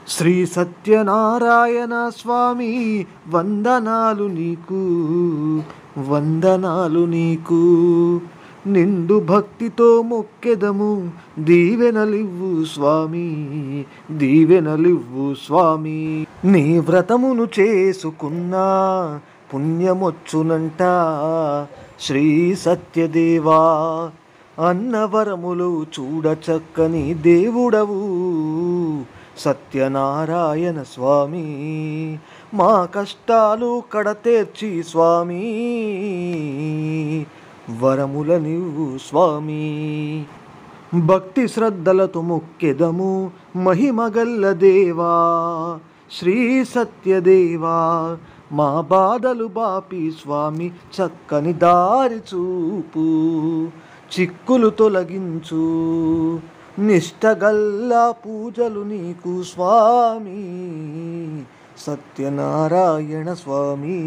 శ్రీ సత్యనారాయణ స్వామి వందనాలు నీకు, వందనాలు నీకు. నిండు భక్తితో మొక్కెదము, దీవెనలివ్వు స్వామి, దీవెనలివ్వు స్వామి. నీ వ్రతమును చేసుకున్నా పుణ్యమొచ్చునంట శ్రీ సత్యదేవా. అన్నవరములు చూడ చక్కని దేవుడవు సత్యనారాయణ స్వామి. మా కష్టాలు కడతేర్చి స్వామి, వరముల నివ్వు స్వామి. భక్తి శ్రద్ధలతో మొక్కెదము మహిమగల్ల దేవా శ్రీ సత్యదేవా. మా బాధలు బాపి స్వామి చక్కని దారి చూపు, చిక్కులు తొలగించు. నిష్టగల్ల పూజలు నీకు స్వామి, సత్యనారాయణ స్వామి.